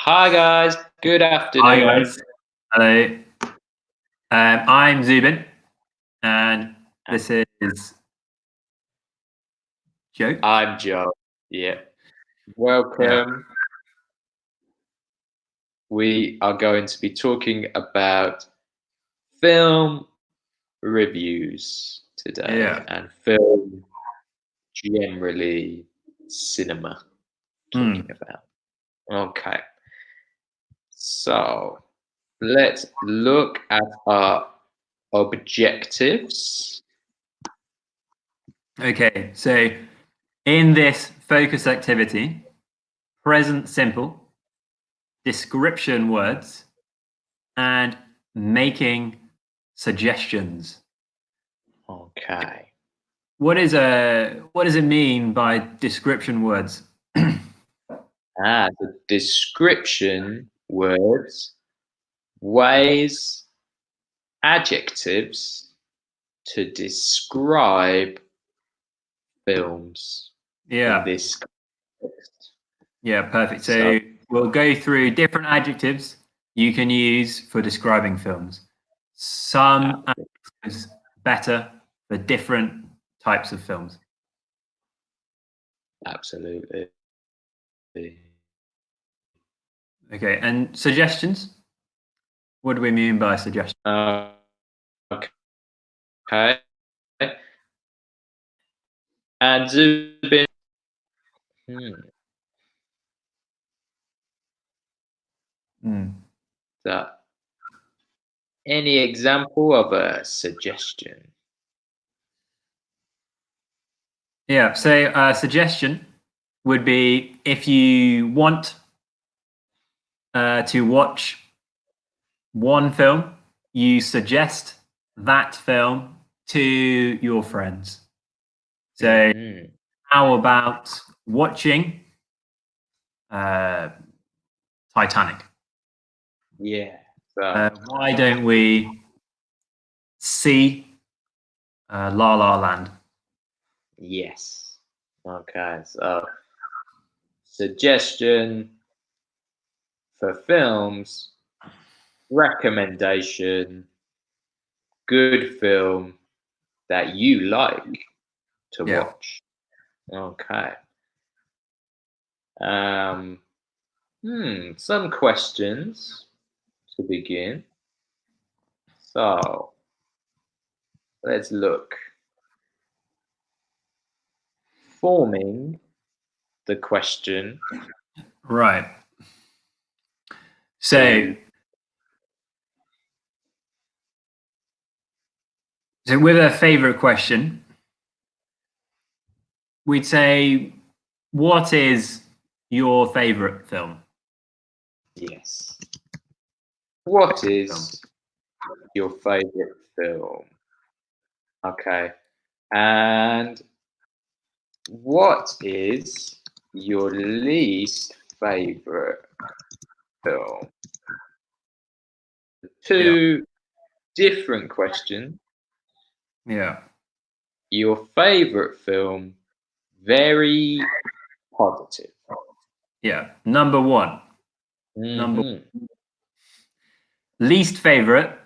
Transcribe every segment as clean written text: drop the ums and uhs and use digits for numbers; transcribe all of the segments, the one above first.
Hi guys, good Hi afternoon. guys. Hello. I'm Zubin, and this is Joe. I'm Joe. Yeah, Yeah. welcome. We are going to be talking about film reviews today Yeah. and film generally, cinema talking Hmm. about. Okay, so let's look at our objectives. Okay. So in this focus activity, present simple, description words, and making suggestions. Okay. What does it mean by description words? The description words, ways, adjectives to describe films in Yeah. this context. Yeah, perfect. So, So we'll go through different adjectives you can use for describing films. Some adjectives better for different types of films. absolutely. Okay, and suggestions? What do we mean by suggestions? Okay. And Zubin, hmm, Mm. that any example of a suggestion? Yeah, so a suggestion would be if you want to watch one film, you suggest that film to your friends. So, Hmm. how about watching Titanic? Yeah. So, Why don't we see La La Land? yes. Okay. So, suggestion for films, recommendation, good film that you like to Yeah. watch. Okay. Um, some questions to begin. So let's look. Forming the question Right. So, is so with a favorite question, we'd say, what is your favorite film? yes. What Film. is your favorite film? Okay. And what is your least favorite film? Yeah. Two different questions. Yeah. Your favorite film, very positive. Yeah. Number one. Number Hmm. least favorite.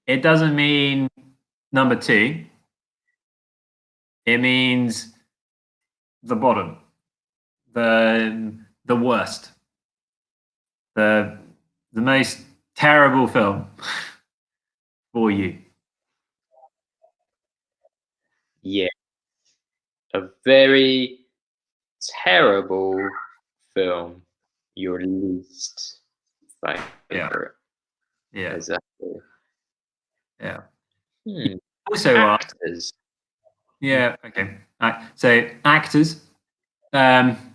It doesn't mean number two. It means the bottom, the worst, the the most terrible film for you. Yeah, a very terrible film. Your least Yeah. favorite. Yeah. Exactly. Yeah. Hmm. Also, Actors. yeah. Okay. So actors, um,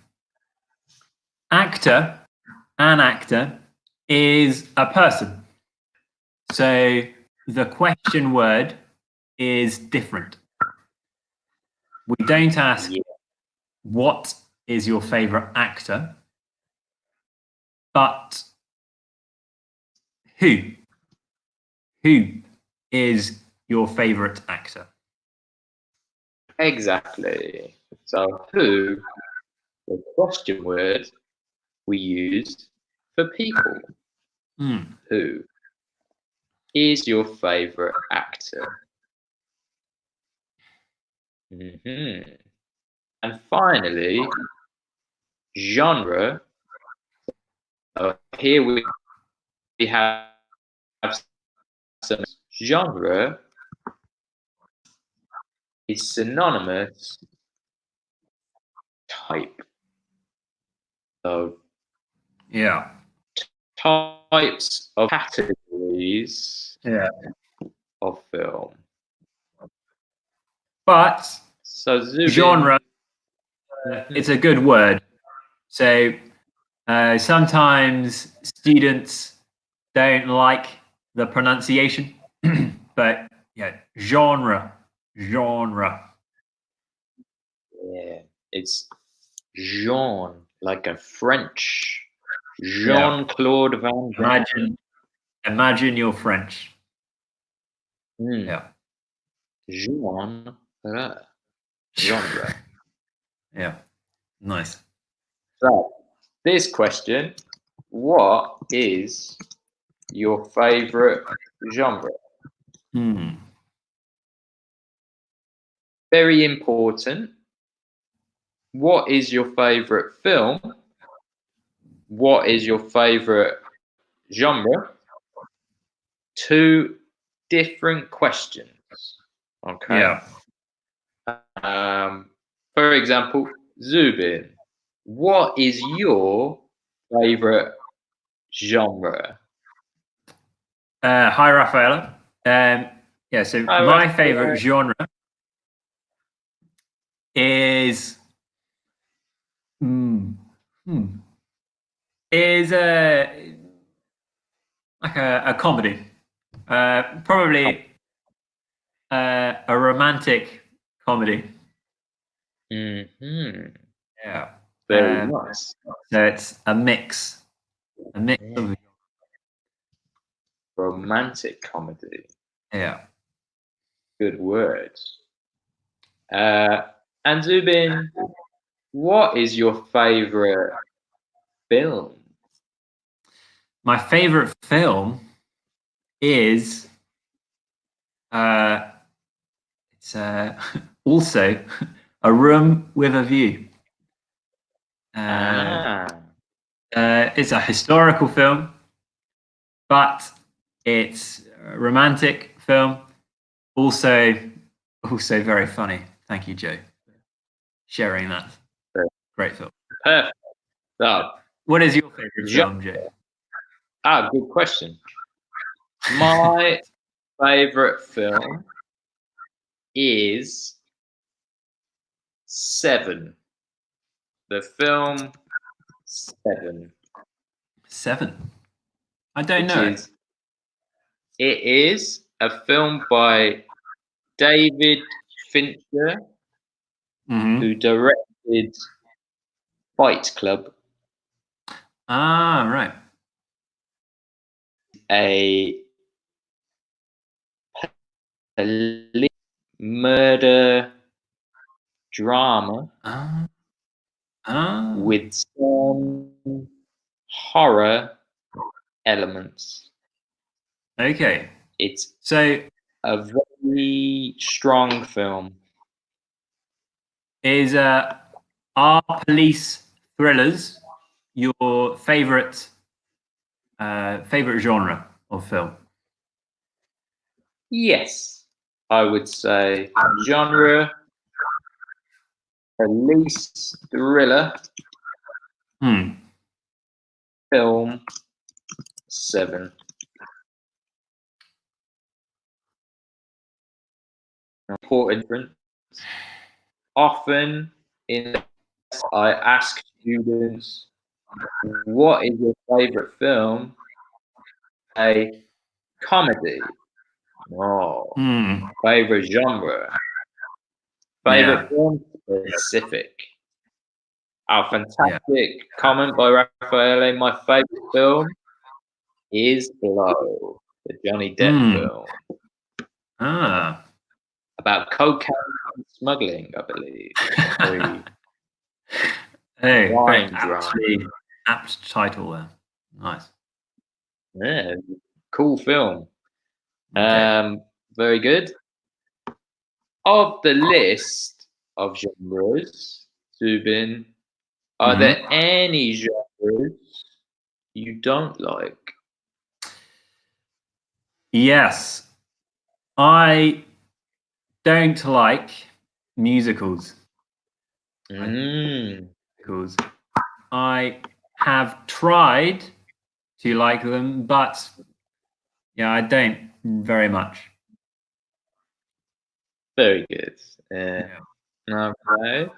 actor, an actor is a person. So the question word is different. We don't ask Yeah. what is your favorite actor, but who? Who is your favorite actor? Exactly. So who, the question word we used, for people, Hmm. who is your favorite actor? And finally, genre. Here we have some genre is synonymous type. So Yeah. types of categories Yeah. of film. But So genre, Zubin, it's a good word. So sometimes students don't like the pronunciation, but yeah, genre. yeah, it's Jean, like a French Yeah. Jean-Claude Van Damme. Imagine you're French. Hmm. Yeah. Genre. Genre. Yeah. Nice. So, this question, what is your favorite genre? Hmm. Very important. What is your favorite film? What is your favorite genre? Two different questions. Okay. Yeah. For example, Zubin, what is your favorite genre? Hi, Rafaela. Yeah. So Hi, my favorite Raphael. genre is hmm, hmm, is like a comedy. Probably a romantic comedy. Mm-hmm. Yeah. Very nice. So it's a mix Yeah. of Romantic comedy. yeah. Good words. Uh, and Zubin, what is your favorite film? My favorite film is uh, it's also A Room with a View. Uh, Ah, it's a historical film, but it's a romantic film. Also, also very funny. Thank you, Joe, for sharing that. Great film. perfect. Yeah. So, What is your favorite jo- film, Joe? good question. My favorite film is Seven. The film Seven, Seven. I don't which know it. is it is a film by David Fincher, who Mm-hmm. directed Fight Club, Ah, right. a police murder drama Ah, ah. with some horror elements. Okay. It's So, a very strong film. is are police thrillers your favorite genre of film? Yes, I would say genre, police thriller, Hmm. film, Seven. Important difference. Often in the class, I ask students, what is your favorite film? A comedy. No. Hmm. Favorite genre. Favorite Yeah. film specific. Our Yeah. fantastic comment by Raffaele. My favorite film is Blow, the Johnny Depp Hmm. film Ah. about cocaine smuggling, I believe. Very Hey, very crime drama. apt title there. Nice. Yeah, cool film. Okay. Very good. Of the list of genres, Zubin, are Mhm. there any genres you don't like? Yes, I don't like musicals. I Mm, musicals. I have tried to like them, but yeah, I don't very much. very good. Yeah. Yeah. Okay.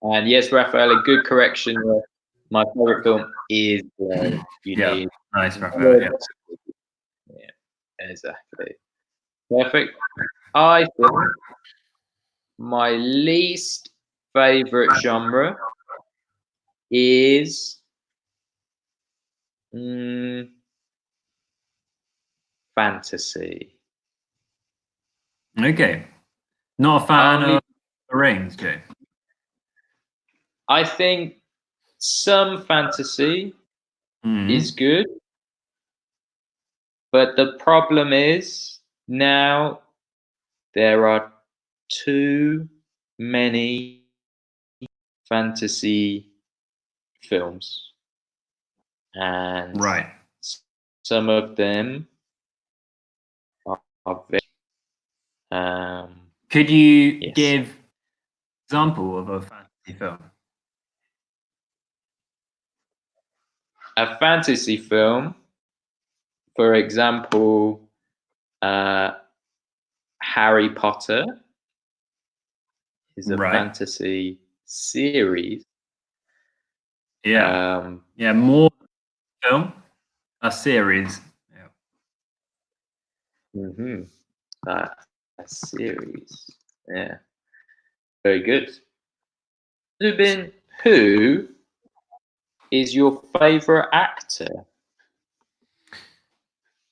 And yes, Raphael, a good correction. My favorite film is Blow. You Yeah. need Nice, Raphael. more. Yeah. Yeah, exactly. Perfect. I think my least favorite genre is mm, fantasy. Okay. Not a fan Only, of the Rings, Joe. I think some fantasy is Mm. good, but the problem is now there are too many fantasy films, and Right. some of them are very, Could you yes, give example of a fantasy film? a fantasy film, for example, uh, Harry Potter is a Right. fantasy series. Yeah. Um, Yeah. More film, a series. Yeah. hmm uh, a series, yeah, very good. Zubin, who is your favorite actor?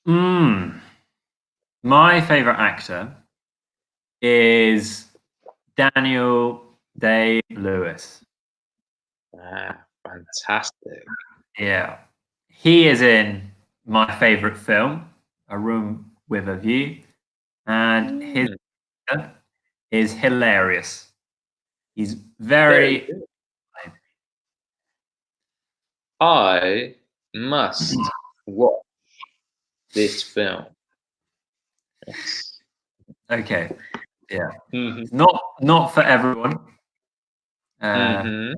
Mm. My favorite actor is Daniel Day Lewis. Fantastic. Yeah. He is in my favorite film, A Room with a View, and his Mm, actor is hilarious. He's very very good. I must watch this film. Yes. okay. Yeah. Hmm. It's not for everyone. Uh, Hmm.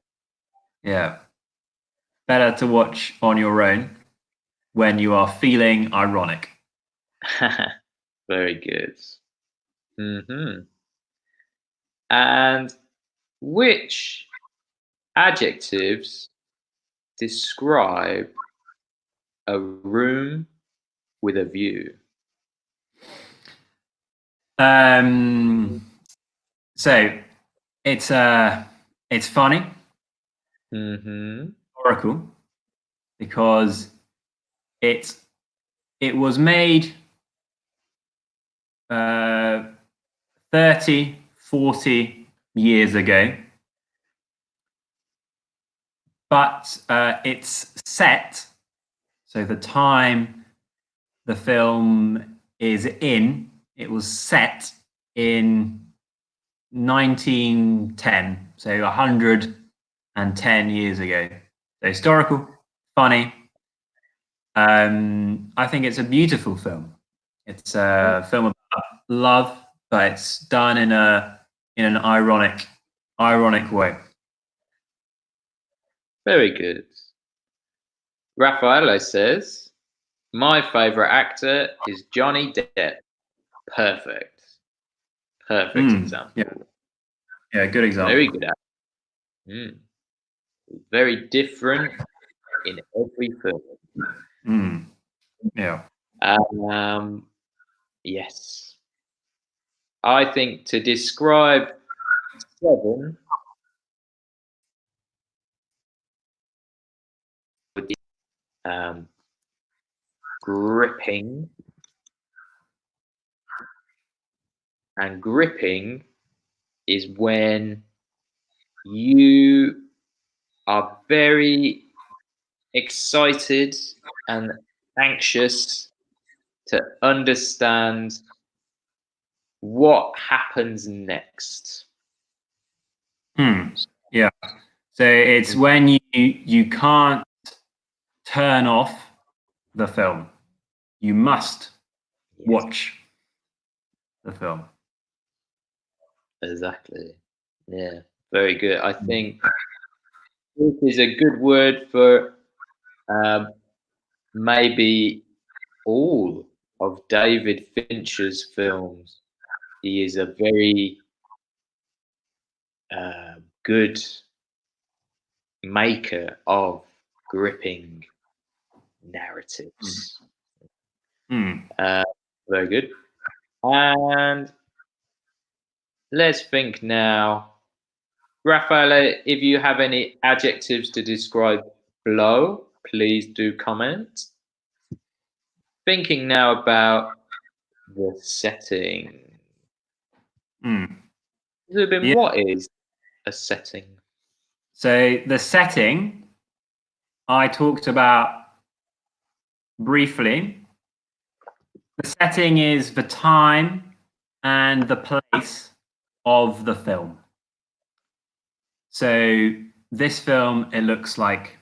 yeah. Better to watch on your own when you are feeling ironic. Very good. Hmm. And which adjectives describe a room with a view? Um, so it's funny, Hmm. historical, because it's it was made uh, 30, 40 years ago, but it's set. So the time the film is in, it was set in 1910, so 110 years ago. So historical, funny. I think it's a beautiful film. It's a film about love, but it's done in an ironic way. Very good. Raffaello says, my favorite actor is Johnny Depp. Perfect. Perfect Yeah, example. yeah, good Very example. good actor. Mm. Very different in every film. Mm, yeah. Um, yes. I think to describe Seven would be um, gripping, and gripping is when you are very excited and anxious to understand what happens next. Yeah. So it's when you can't turn off the film. You must Yes, watch the film. exactly. Yeah, very good. I think this is a good word for um, maybe all of David Fincher's films. He is a very good maker of gripping narratives. Mm. Uh, very good. And let's think now, Raffaele, if you have any adjectives to describe Blow, please do comment. Thinking now about the setting. Mm. Zubin, Yeah. what is a setting? So the setting I talked about briefly. The setting is the time and the place of the film. So this film, it looks like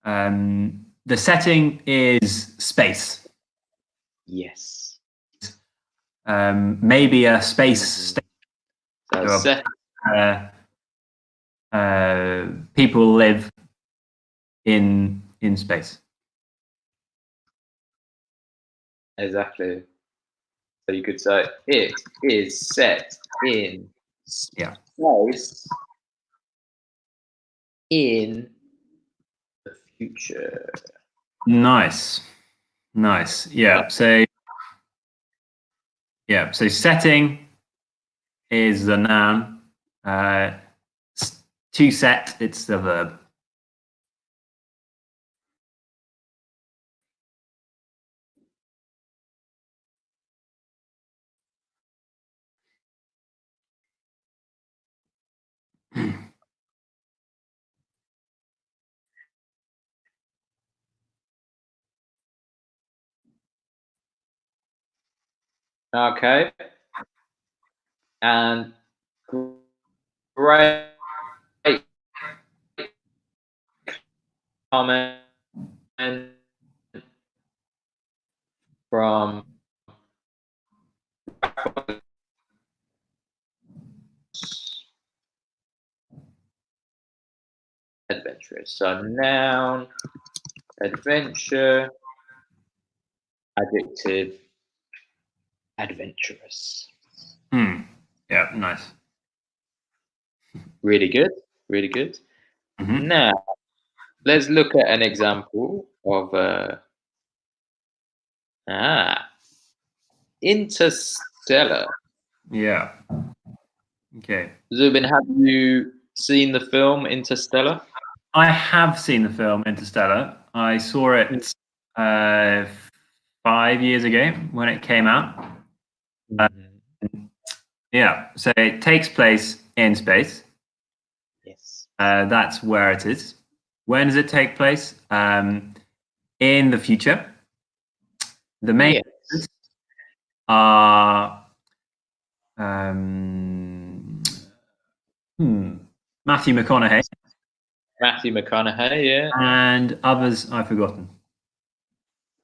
the setting is space. Yes. Maybe a space station So set where people live in space. exactly. So you could say it is set in Yeah. space in the future. Nice. Nice. Yeah. So setting is the noun. To set, it's the verb. Okay. And great comment from adventurous. So noun, adventure, adjective, adventurous. Yeah, nice. Really good. Really good. Now, let's look at an example of Interstellar. Yeah. Okay. Zubin, have you seen the film Interstellar? I have seen the film Interstellar. I saw it 5 years ago when it came out. Yeah. So it takes place in space. Yes. That's where it is. When does it take place? In the future. The main Yes. characters are um, Matthew McConaughey Matthew McConaughey, yeah. and others I've forgotten.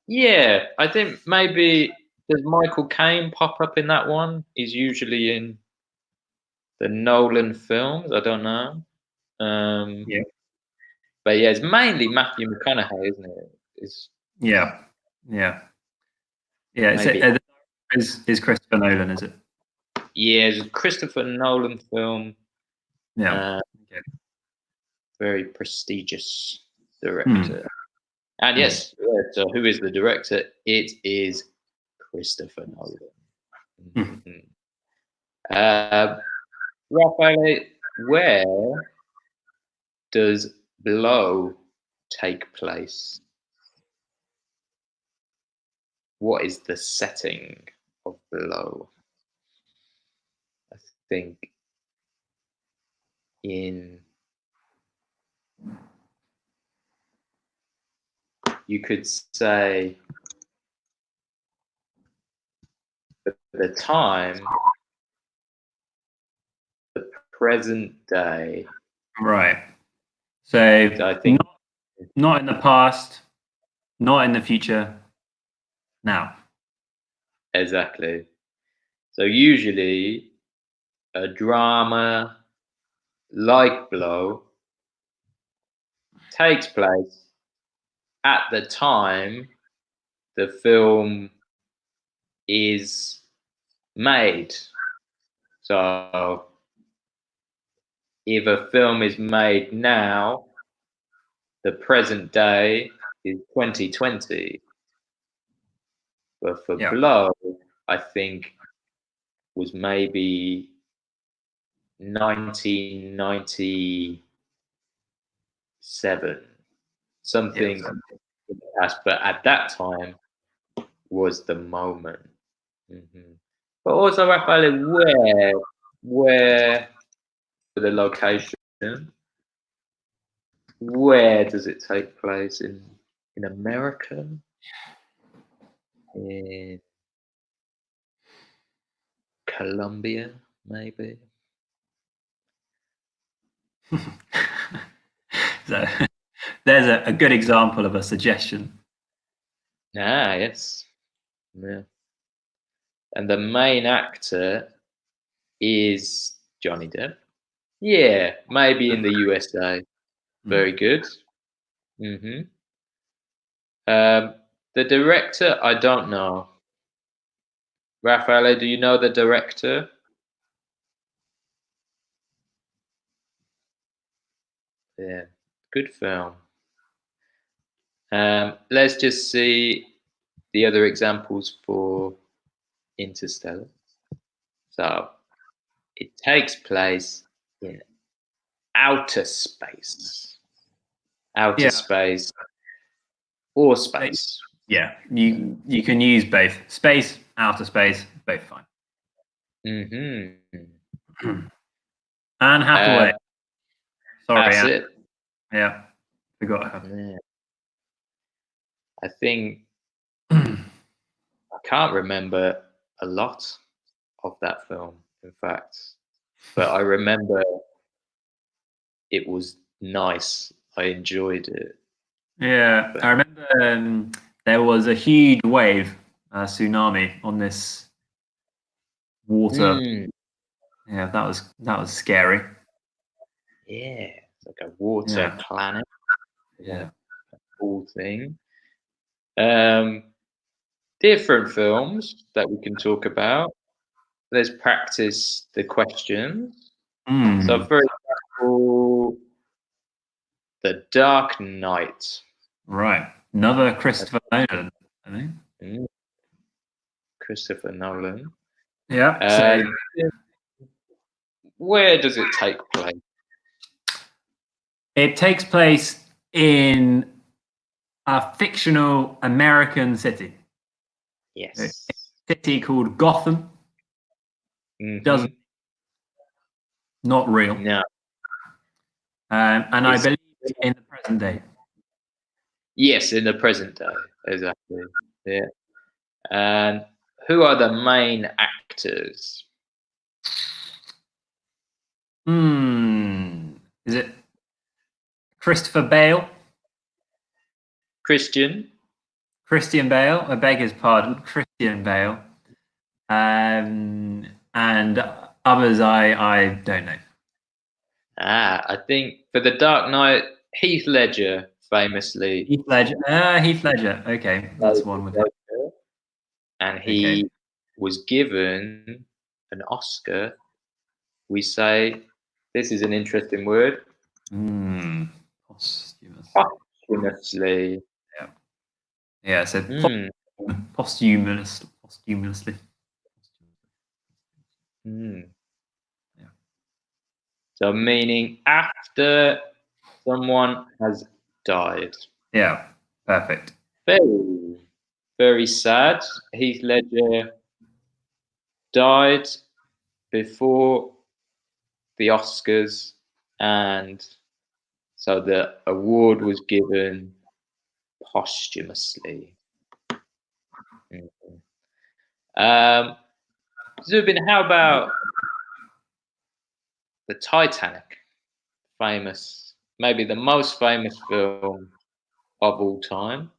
Yeah, I think maybe does Michael Caine pop up in that one? He's usually in the Nolan films. I don't know. Yeah. But yeah, it's mainly Matthew McConaughey, isn't it? It's Yeah. Yeah. Yeah. maybe Is Christopher Nolan, is it? yeah, it's a Christopher Nolan film. Yeah. Uh, Okay. very prestigious Hmm. director. And Hmm. yes, yeah, so who is the director? It is Christopher Nolan. Hmm. Mhm. Raphael, where does Blow take place? What is the setting of Blow? I think in you could say the time, the present day. Right. So So I think not in the past, not in the future, now. exactly. So usually a drama like Blow takes place at the time the film is made. So if a film is made now, the present day is 2020. But for Yeah. Blow, I think was maybe 1997, something Yeah. in the past. But at that time was the moment. But also, Raphael, where the location? Where does it take place in America? In Colombia, maybe. So there's a good example of a suggestion. Ah, yes. Yeah. And the main actor is Johnny Depp. Yeah, maybe in the USA. Very good. hmm the director, I don't know. Raffaele, do you know the director? Yeah, good film. Let's just see the other examples for Interstellar. So it takes place in outer space, outer Yeah. space or Uh, space. Yeah. You can use both. Space, outer space, both fine. hmm Anne Hathaway. Sorry, That's Anne. it. Yeah. Forgot her. Yeah. I think I can't remember a lot of that film, in fact, but I remember it was nice. I enjoyed it. Yeah. I But, remember there was a huge wave, tsunami on this water. mm, Yeah, that was scary. yeah, it's like a water Yeah. planet. Yeah, Yeah. cool thing. Um, different films that we can talk about. Let's practice the questions. So, Mm, for example, The Dark Knight. right. Another Christopher Nolan, I think. Mm, Christopher Nolan. Yeah. So Uh, where does it take place? it takes place in a fictional American city. A Yes. city called Gotham. Doesn't hmm not real. No, And I it's believe in the present day. yes, in the present day, exactly. Yeah. And who are the main actors? Is it Christopher Bale? Christian. Christian Bale? I beg his pardon. Christian Bale. And others I don't know. I think for The Dark Knight, Heath Ledger famously Heath Ledger. Heath Ledger. Okay, that's played one the with him. Joker, and Okay. he was given an Oscar. We say this is an interesting word. Posthumous. Posthumously. Yeah. Yeah. So Mm, posthumously. mm. Yeah. So meaning after someone has died. Yeah. Perfect. Very, very sad. Heath Ledger died before the Oscars, and so the award was given posthumously. Mhm. Um, Zubin, how about the Titanic? Famous, maybe the most famous film of all time.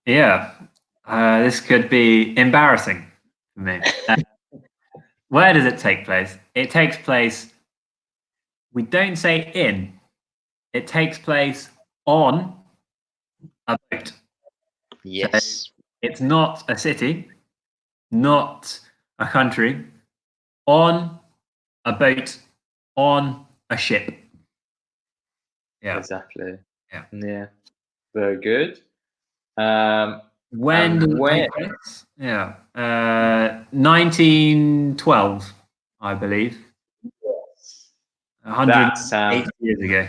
Yeah, this could be embarrassing for me. Where does it take place? It takes place, we don't say in, it takes place on a boat. So Yes, it's not a city, not a country, on a boat, on a ship. Yeah, exactly. yeah. Yeah, very good. Um, When and did it when? take place? Yeah, 1912, I believe. Yes. That 108 sounds years ago.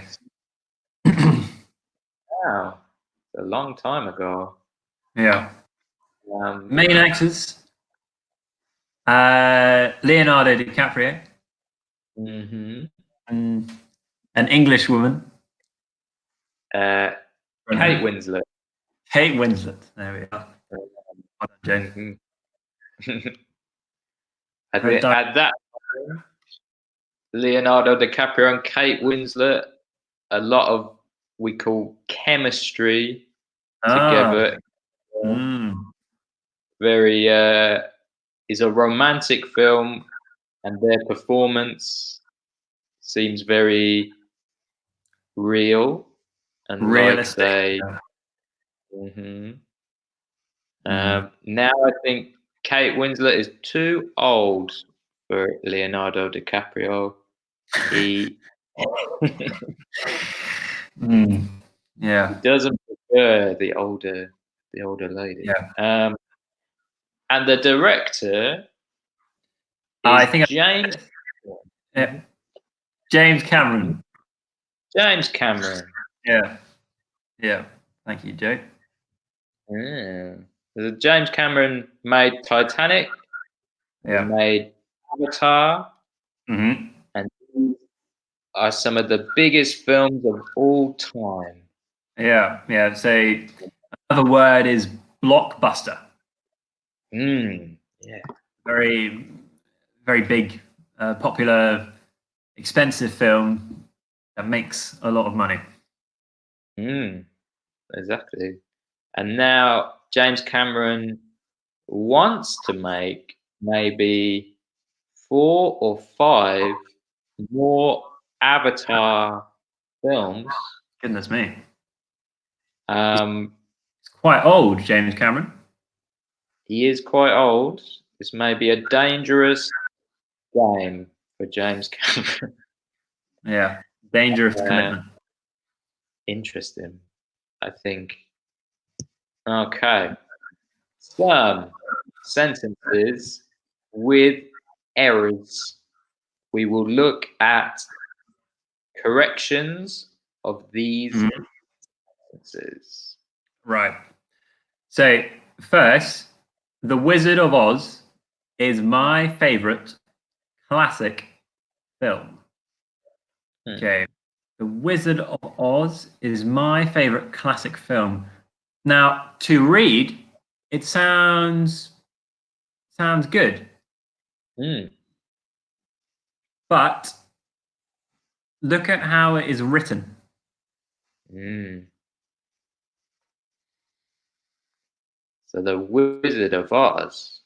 wow, a long time ago. Yeah. Um, Main actors: Leonardo DiCaprio, mhm. and an English woman, uh, her Kate name, Winslet. Kate Winslet. There we are. Well done, Joe. Mhm. Her di- At that time, Leonardo DiCaprio and Kate Winslet, a lot of we call chemistry ah, together. mm, Very is a romantic film, and their performance seems very real and like realistic. they. Yeah. Mhm. Mm. Now I think Kate Winslet is too old for Leonardo DiCaprio. He Mm. he Yeah, doesn't prefer the older lady. yeah. And the director I is think James. yeah. Mhm. James Cameron. James Cameron. Yeah, yeah. Thank you, Joe. Yeah. James Cameron made Titanic. He Yeah. made Avatar, Hmm. and these are some of the biggest films of all time. Yeah, yeah. So another word is blockbuster. Yeah. Very, very big, popular, expensive film that makes a lot of money. Mm, exactly. And now James Cameron wants to make maybe 4 or 5 more Avatar films. Goodness me. Um, It's quite old, James Cameron. he is quite old. This may be a dangerous game for James Cameron. Yeah. Dangerous uh, commitment. Interesting, I think. Okay. Some sentences with errors. We will look at corrections of these Mhm. sentences. Right. So, first, The Wizard of Oz is my favorite classic film. Hmm. Okay. The Wizard of Oz is my favorite classic film. Now, to read, it sounds good, Hmm. but look at how it is written. Hmm. So the Wizard of Oz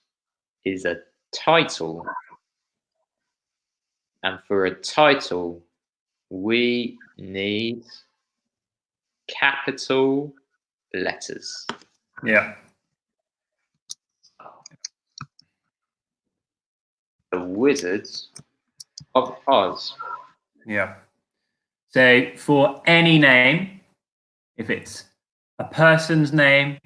is a title, and for a title, we need capital letters. Yeah. The Wizards of Oz. Yeah. So for any name, if it's a person's name,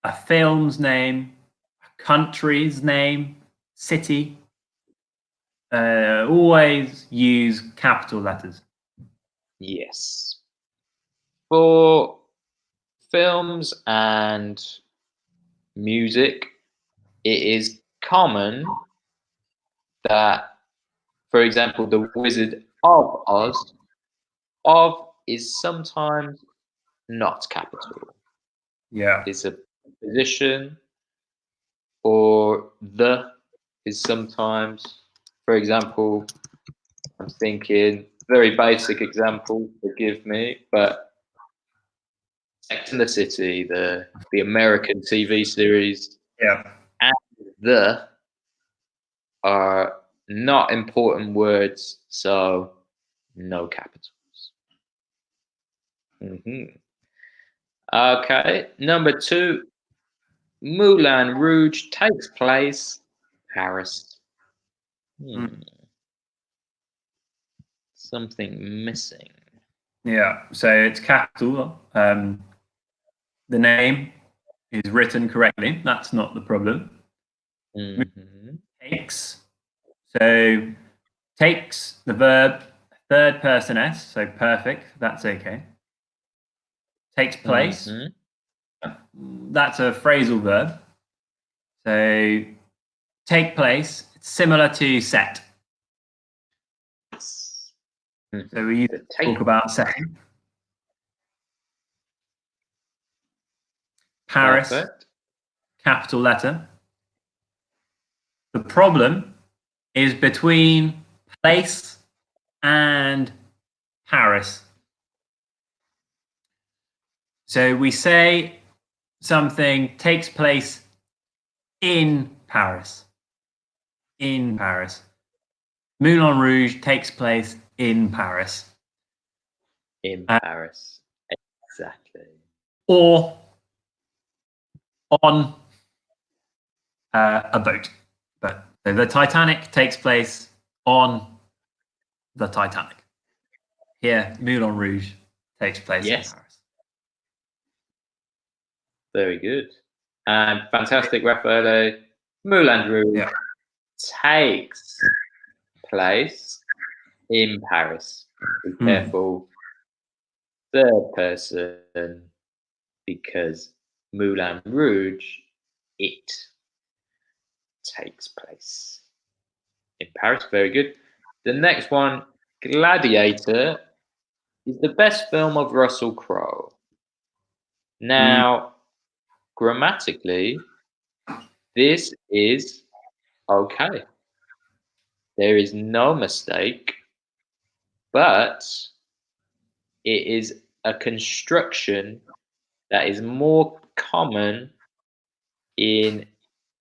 a film's name, a country's name, city, always use capital letters. Yes. For films and music, it is common that, for example, The Wizard of Oz, of is sometimes not capital. Yeah. is a position, or the is sometimes. For example, I'm thinking very basic example, forgive me, but Sex and the City, the American TV series, Yeah. and the are not important words, so no capitals. Okay, number 2, Moulin Rouge takes place Paris. Something missing. Yeah. So it's capital. The name is written correctly. That's not the problem. Takes. So takes the verb, third person S. So perfect. That's okay. Takes place. That's a phrasal verb. So take place. It's similar to set. So we talk about setting. Paris, Perfect. capital letter. The problem is between place and Paris. So we say something takes place in Paris. In Paris. Moulin Rouge takes place in Paris. In Paris. Exactly. Or on a boat. But so the Titanic takes place on the Titanic. Here, Moulin Rouge takes place in Paris. Very good. And fantastic, Raffaele. Moulin Rouge takes place in Paris. Be careful. Third person, because Moulin Rouge, it takes place in Paris. Very good. The next one, Gladiator, is the best film of Russell Crowe. Now, grammatically, this is okay. There is no mistake, but it is a construction that is more common in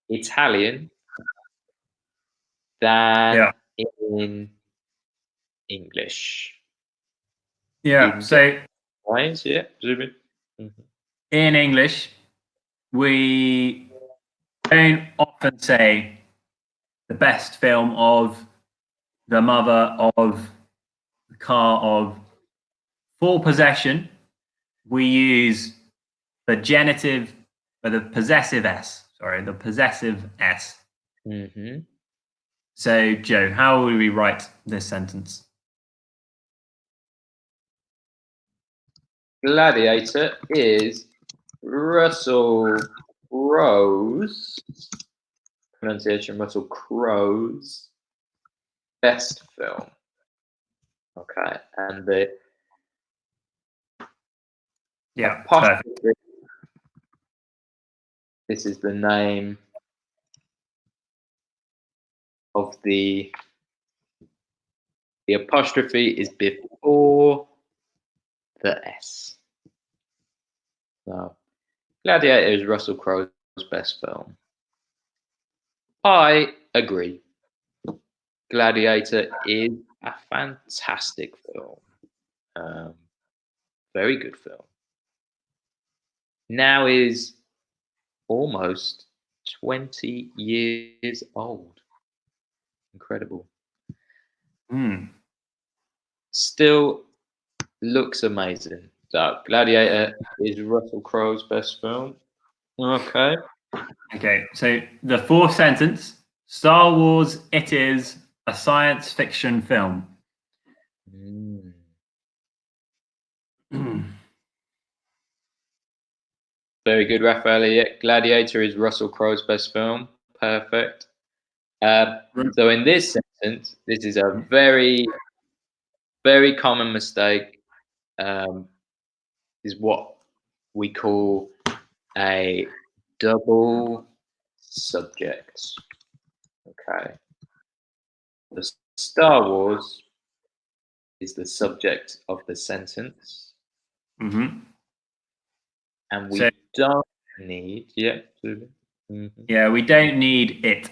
Italian than in English. Yeah. So Myes, yeah, in English, we don't often say the best film of, the mother of, the car of. For possession, we use the genitive, or the possessive S. Sorry, the possessive S. So, Joe, how would we write this sentence? Gladiator is Russell Crowe's pronunciation. Russell Crowe's best film. Okay, and the apostrophe. This is the name of the apostrophe is before the S. So, Gladiator is Russell Crowe's best film. I agree. Gladiator is a fantastic film. Very good film. Now is almost 20 years old. Incredible. Still looks amazing. So, Gladiator is Russell Crowe's best film. Okay. Okay, so the fourth sentence, Star Wars, it is a science fiction film. Very good, Raffaele. Yeah, Gladiator is Russell Crowe's best film. Perfect. So in this sentence, this is a very, very common mistake. Is what we call a double subject. Okay. The Star Wars is the subject of the sentence, Mm-hmm. and we don't need. Yeah. Mm-hmm. Yeah, we don't need it.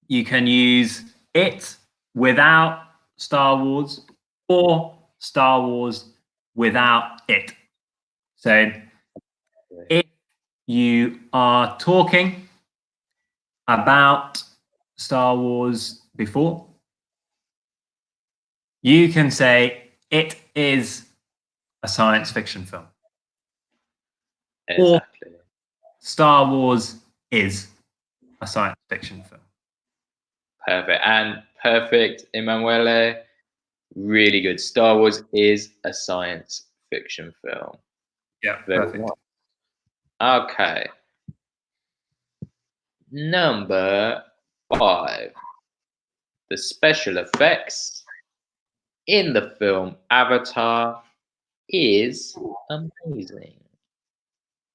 You can use it without Star Wars or Star Wars without it. So if you are talking about Star Wars before, you can say it is a science fiction film. Exactly. Or Star Wars is a science fiction film. Perfect, Emanuele. Really good. Star Wars is a science fiction film. Yeah, Very perfect. nice. Okay. Number 5. The special effects in the film Avatar is amazing.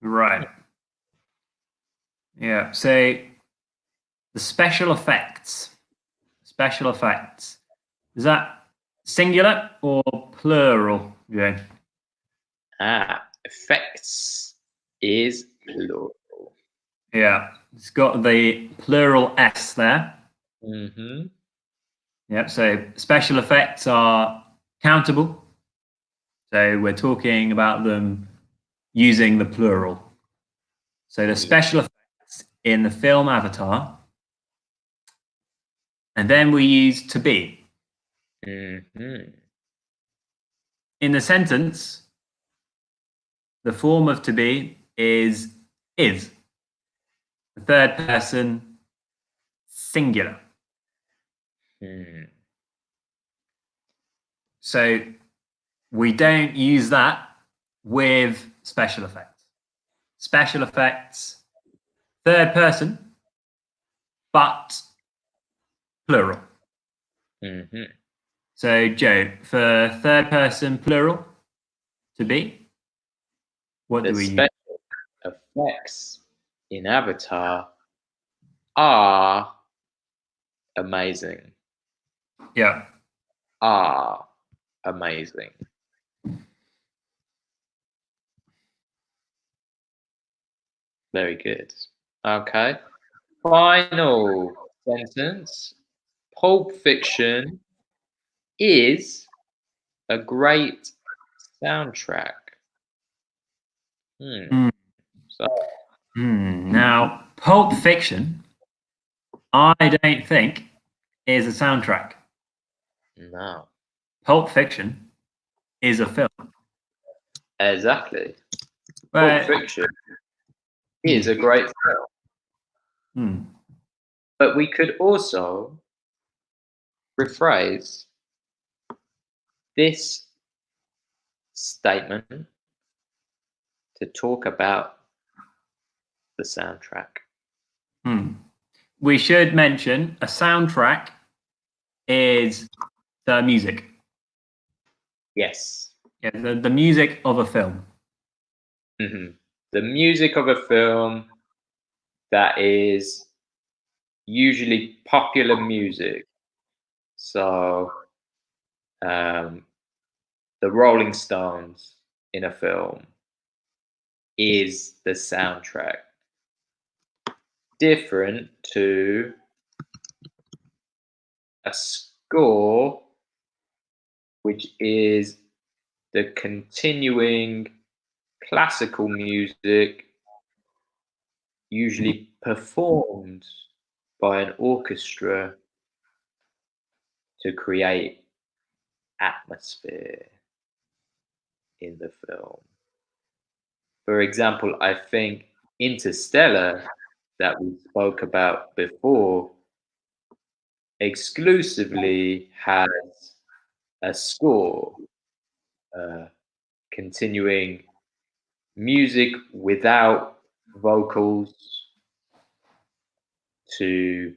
Right. Yeah. So the special effects. Special effects. Is that singular or plural? Yeah. Effects is plural. Yeah. It's got the plural S there. Mm-hmm. Yep. So special effects are countable. So we're talking about them using the plural. So the special effects in the film Avatar. And then we use to be. Mm-hmm. In the sentence, the form of to be is. The third person singular. So we don't use that with special effects. Special effects, third person, but plural. Mm-hmm. So Joe, for third person plural, to be, what do we use? Special effects in Avatar are amazing. Yeah. Are amazing. Very good. Okay. Final sentence. Pulp Fiction is a great soundtrack. So, Now, Pulp Fiction, I don't think is a soundtrack. no. Pulp Fiction is a film. Exactly. Pulp But, Fiction is a great film. But we could also rephrase this statement to talk about the soundtrack. We should mention a soundtrack is the music. Yes. Yeah, the music of a film. Mm-hmm. The music of a film that is usually popular music. So, the Rolling Stones in a film is the soundtrack. Different to a score, which is the continuing classical music, usually performed by an orchestra to create atmosphere in the film. For example, I think Interstellar, that we spoke about before, exclusively has a score, continuing music without vocals to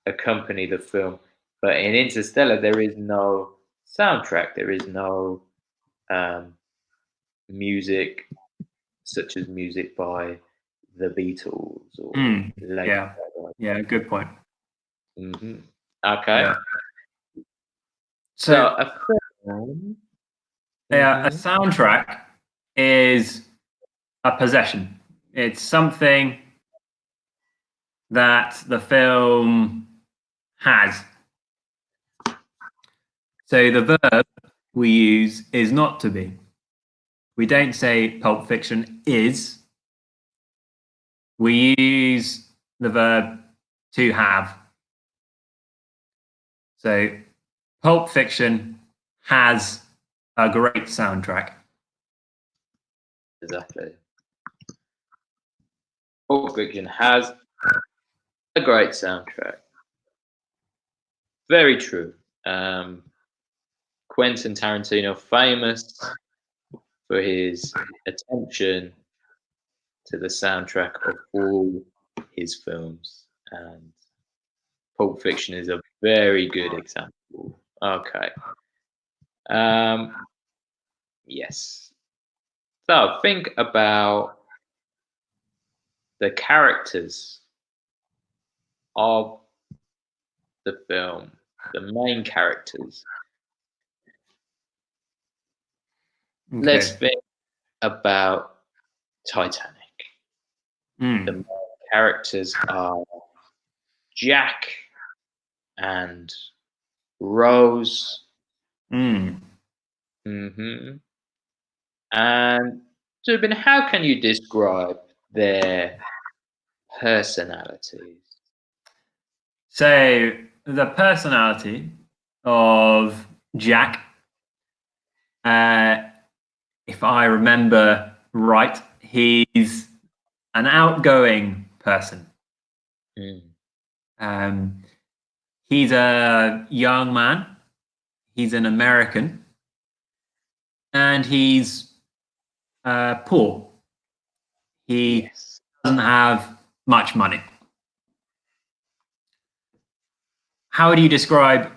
accompany the film. But in Interstellar, there is no soundtrack, there is no music such as music by the Beatles or Lady Yeah. Gaga. Yeah. Good point. Okay. Yeah. So So a film. a soundtrack is a possession. It's something that the film has. So the verb we use is not to be. We don't say Pulp Fiction is. We use the verb to have. So Pulp Fiction has a great soundtrack. Exactly. Pulp Fiction has a great soundtrack. Very true. Quentin Tarantino, famous for his attention to the soundtrack of all his films, and Pulp Fiction is a very good example. Okay. Yes. So think about the characters of the film, the main characters. Let's Okay. think about Titanic. The Mm. main characters are Jack and Rose. Mm. hmm And Zubin, how can you describe their personalities? So the personality of Jack, uh, if I remember right, he's an outgoing person. Mm. Um, he's a young man. He's an American, and he's poor. He Yes. doesn't have much money. How would you describe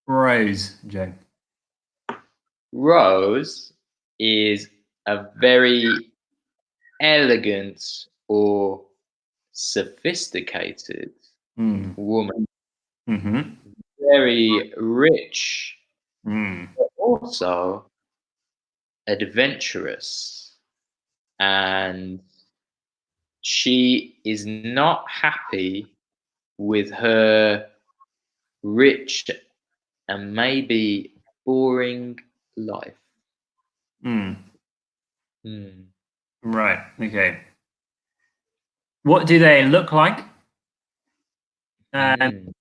Rose, Joe? Rose is a very elegant or sophisticated Mm. woman, Mm-hmm. very rich, Mm. but also adventurous. And she is not happy with her rich and maybe boring life. Mm. Hmm. Right. Okay. What do they look like? Um, Mm.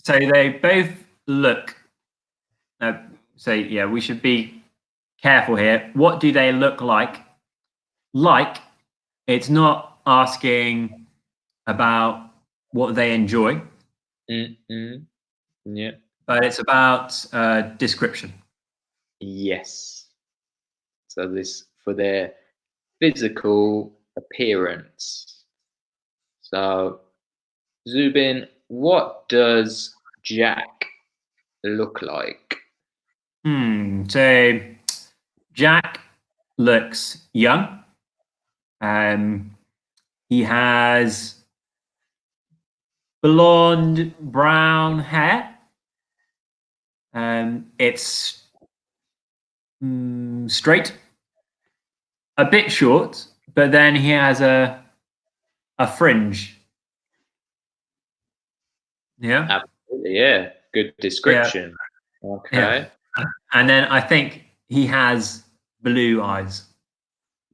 so they both look. Uh, so yeah, we should be careful here. What do they look like? Like, it's not asking about what they enjoy, Mm-mm. Yeah. but it's about description. Yes. So this for their physical appearance. So Zubin, what does Jack look like? So Jack looks young. Um, he has blonde brown hair. It's straight, a bit short, but then he has a fringe. Yeah, Absolutely, yeah. Good yeah, description. yeah. Okay. And then I think he has blue eyes.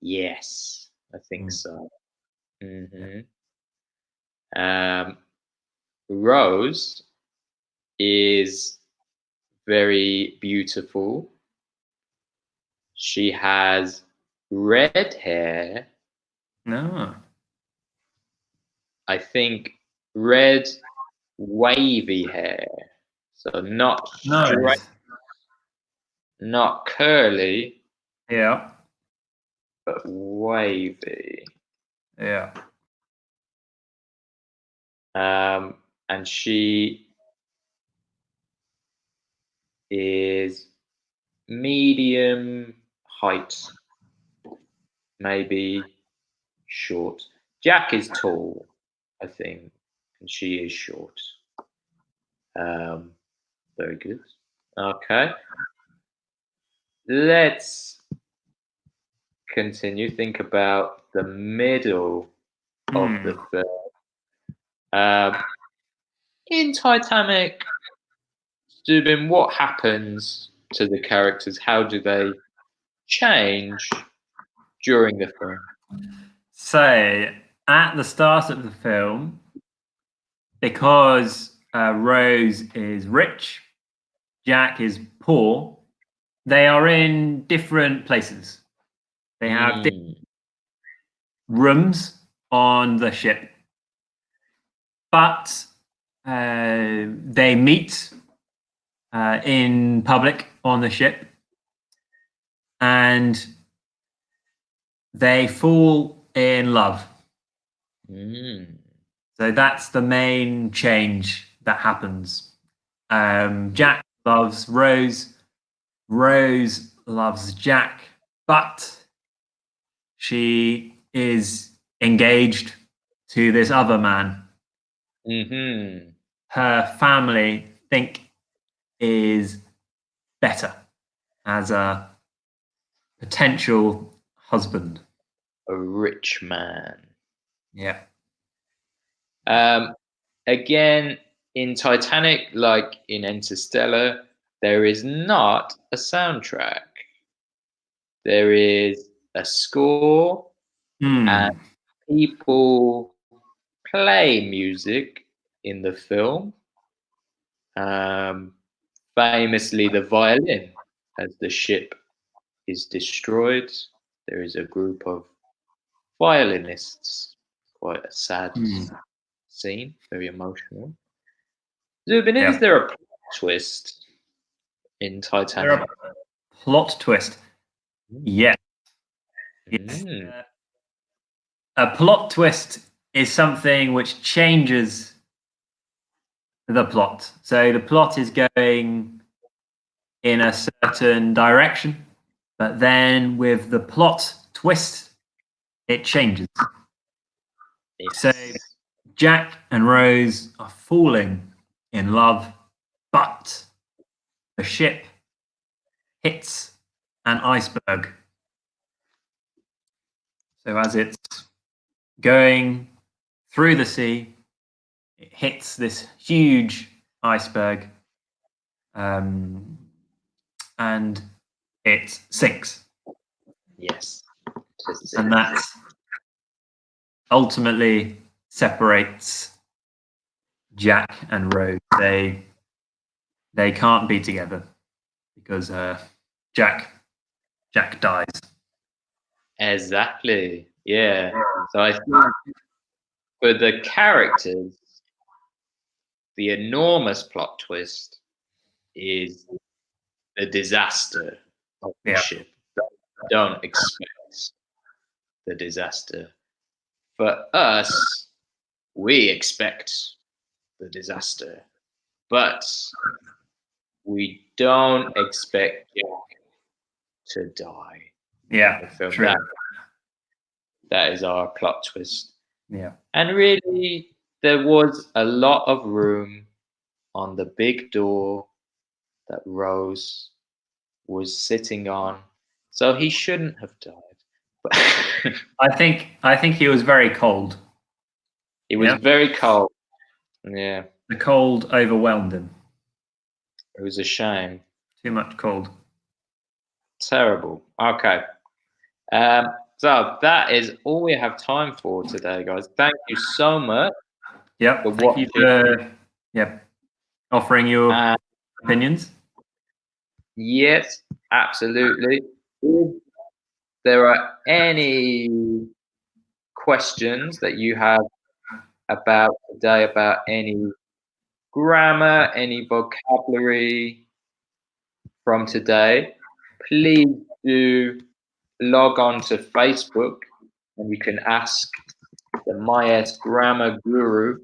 Yes, I think Mm. so. Yeah. hmm Rose is very beautiful. She has red hair. No. I think red wavy hair. So not straight, Nice. not curly, Yeah. but wavy. Yeah. And she is medium height. maybe short. Jack is tall, I think, and she is short. Um, very good. Okay. Let's continue. Think about the middle of the film. In Titanic, Zubin, what happens to the characters? How do they change during the film? So, at the start of the film, because Rose is rich, Jack is poor, they are in different places. They have rooms on the ship, but they meet in public on the ship, and they fall in love. So that's the main change that happens. Jack loves Rose. Rose loves Jack, but she is engaged to this other man. Her family think is better as a potential husband. A rich man. Yeah. Again, in Titanic, like in Interstellar, there is not a soundtrack. There is a score, and people play music in the film. Famously, the violin, as the ship is destroyed. There is a group of violinists. Quite a sad scene, very emotional. Zubin, is there a plot twist in Titanic? A plot twist? Yes. A plot twist is something which changes the plot. So the plot is going in a certain direction, but then with the plot twist, it changes. Yes. So Jack and Rose are falling in love, but the ship hits an iceberg. So as it's going through the sea, it hits this huge iceberg, and it sinks. Yes. And that ultimately separates Jack and Rose. They can't be together because Jack dies. Exactly. Yeah. So I think for the characters, the enormous plot twist is the disaster of the ship. Don't expect the disaster. For us, we expect the disaster, but we don't expect Jack to die. Yeah, true. That is our plot twist. Yeah. And really, there was a lot of room on the big door that Rose was sitting on, so he shouldn't have died. I think he was very cold. He was very cold. Yeah. The cold overwhelmed him. It was a shame. Too much cold. Terrible. Okay. So that is all we have time for today, guys. Thank you so much. Yep. Thank you for offering your opinions. Yes, absolutely. If there are any questions that you have about today, about any grammar, any vocabulary from today, please do log on to Facebook and you can ask the Myes grammar guru,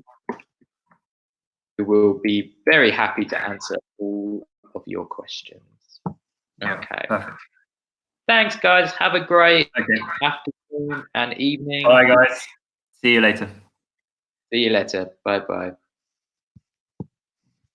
who will be very happy to answer all of your questions. Okay. Perfect. Thanks, guys. Have a great afternoon. afternoon and evening. Bye, guys. See you later. See you later. Bye bye.